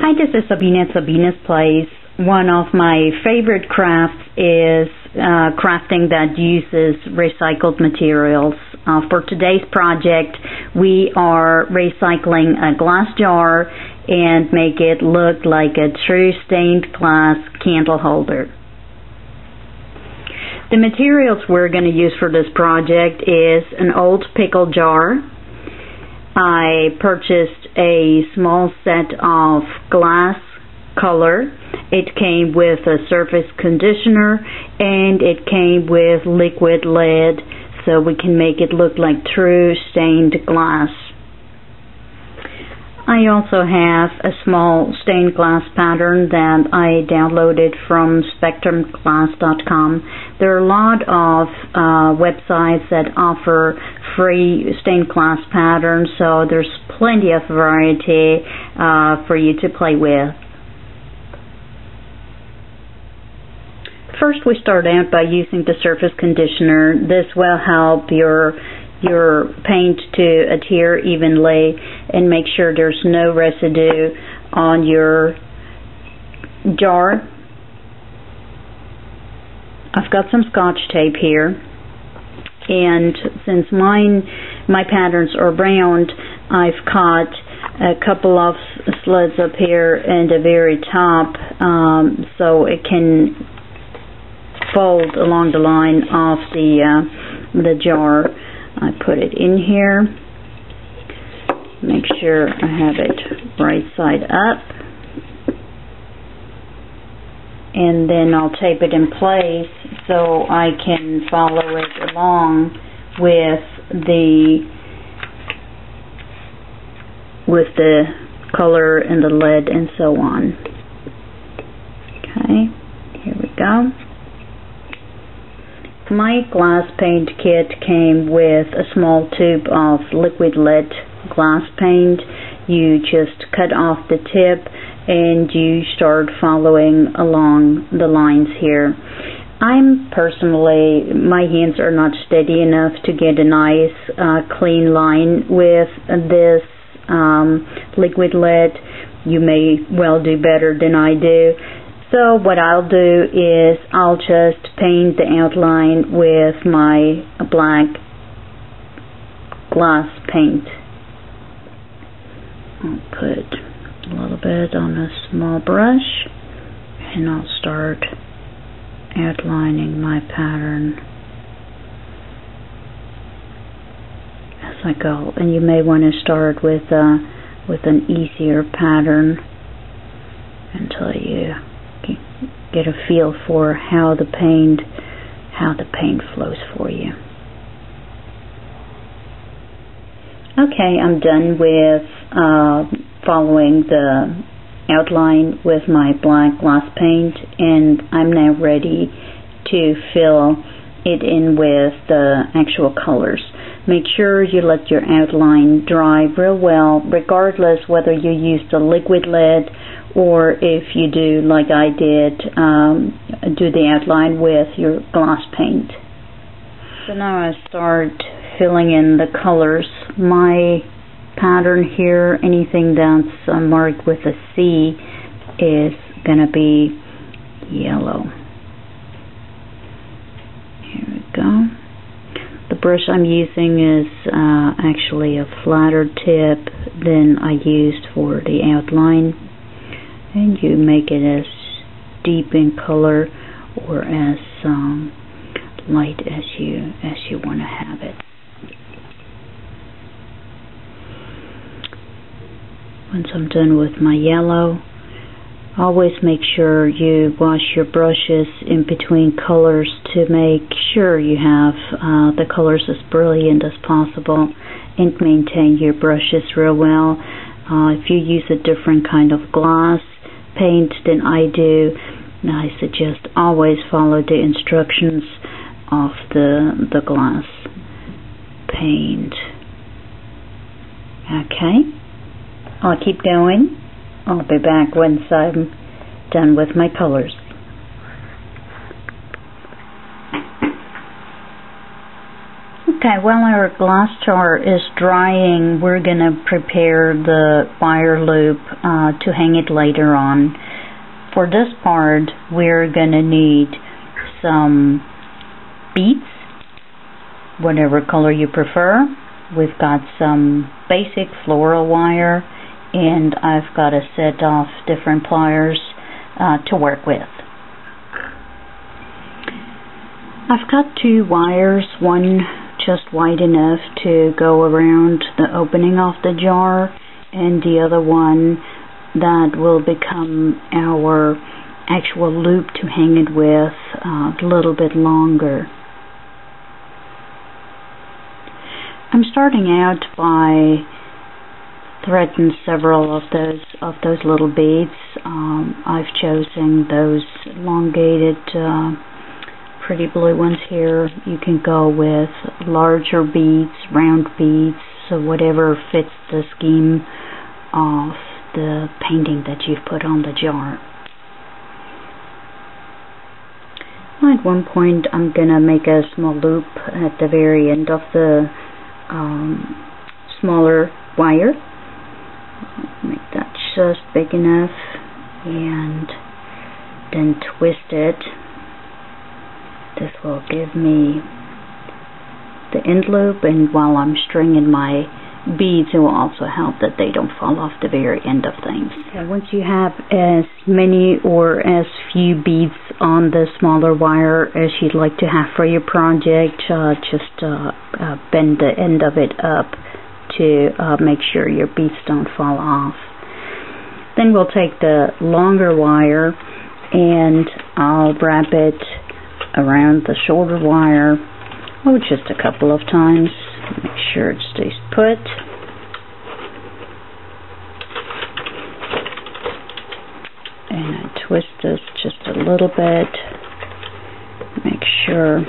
Hi, this is Sabina at Sabina's Place. One of my favorite crafts is crafting that uses recycled materials. For today's project, we are recycling a glass jar and make it look like a true stained glass candle holder. The materials we're going to use for this project is an old pickle jar. I purchased a small set of glass color. It came with a surface conditioner and it came with liquid lead so we can make it look like true stained glass. I also have a small stained glass pattern that I downloaded from spectrumglass.com. There are a lot of websites that offer free stained glass patterns, so there's plenty of variety for you to play with. First, we start out by using the surface conditioner. This will help your paint to adhere evenly and make sure there's no residue on your jar. I've got some Scotch tape here, and since my patterns are round, I've cut a couple of slits up here and the very top so it can fold along the line of the jar. I put it in here, make sure I have it right side up, and then I'll tape it in place so I can follow it along with the color and the lead and so on. Okay, here we go. My glass paint kit came with a small tube of liquid lead glass paint. You just cut off the tip and you start following along the lines here. My hands are not steady enough to get a nice clean line with this liquid lead. You may well do better than I do. So what I'll do is I'll just paint the outline with my black glass paint. I'll put a little bit on a small brush and I'll start outlining my pattern as I go. And you may want to start with an easier pattern until you get a feel for how the paint flows for you. Okay, I'm done with following the outline with my black gloss paint, and I'm now ready to fill it in with the actual colors. Make sure you let your outline dry real well, regardless whether you use the liquid lead or if you do, like I did, do the outline with your gloss paint. So now I start filling in the colors. My pattern here, anything that's marked with a C, is going to be yellow. Here we go. The brush I'm using is actually a flatter tip than I used for the outline. And you make it as deep in color or as light as you want to have it. Once I'm done with my yellow, always make sure you wash your brushes in between colors to make sure you have the colors as brilliant as possible and maintain your brushes real well. If you use a different kind of glass paint than I do, I suggest always follow the instructions of the glass paint. Okay, I'll keep going. I'll be back once I'm done with my colors. Okay, while our glass jar is drying, we're going to prepare the wire loop to hang it later on. For this part, we're going to need some beads, whatever color you prefer. We've got some basic floral wire, and I've got a set of different pliers to work with. I've got two wires, one just wide enough to go around the opening of the jar, and the other one that will become our actual loop to hang it with, a little bit longer. I'm starting out by threading several of those little beads. I've chosen those elongated pretty blue ones here. You can go with larger beads, round beads, so whatever fits the scheme of the painting that you've put on the jar. At one point I'm going to make a small loop at the very end of the smaller wire. Make that just big enough and then twist it. This will give me the end loop, and while I'm stringing my beads, it will also help that they don't fall off the very end of things. Okay, once you have as many or as few beads on the smaller wire as you'd like to have for your project, just bend the end of it up to make sure your beads don't fall off. Then we'll take the longer wire and I'll wrap it around the shorter wire, just a couple of times. Make sure it stays put. And I twist this just a little bit. Make sure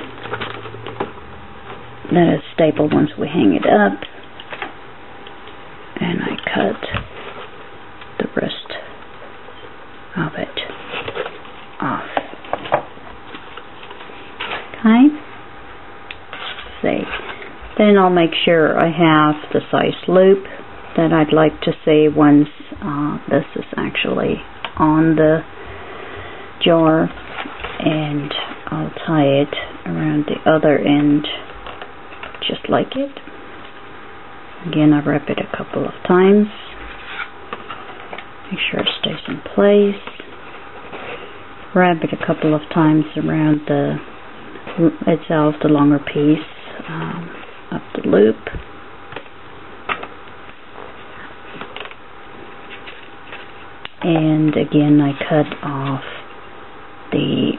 that it's stable once we hang it up. And I cut the rest of it off. Okay. Then I'll make sure I have the size loop that I'd like to see once this is actually on the jar, and I'll tie it around the other end just like it. Again, I wrap it a couple of times. Make sure it stays in place. Wrap it a couple of times around the itself, the longer piece, up the loop. And again, I cut off the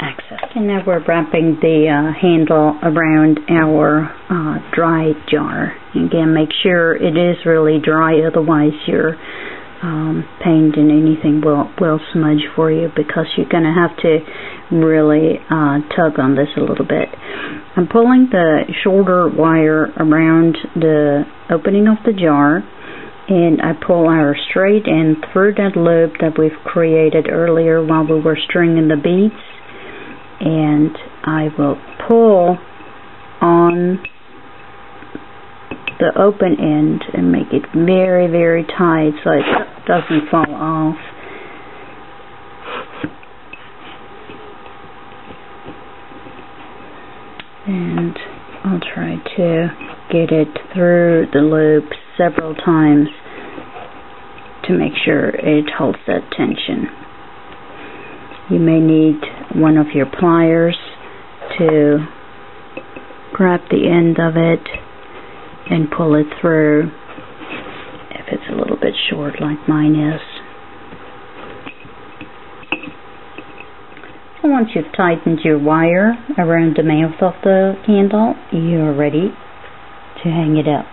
excess. And now we're wrapping the handle around our dry jar. Again, make sure it is really dry, otherwise your paint and anything will smudge for you, because you're going to have to really tug on this a little bit. I'm pulling the shorter wire around the opening of the jar, and I pull our straight end through that loop that we've created earlier while we were stringing the beads, and I will pull on the open end and make it very, very tight so it doesn't fall off. And I'll try to get it through the loop several times to make sure it holds that tension. You may need one of your pliers to grab the end of it and pull it through if it's a little bit short like mine is. So once you've tightened your wire around the mouth of the candle, you're ready to hang it up.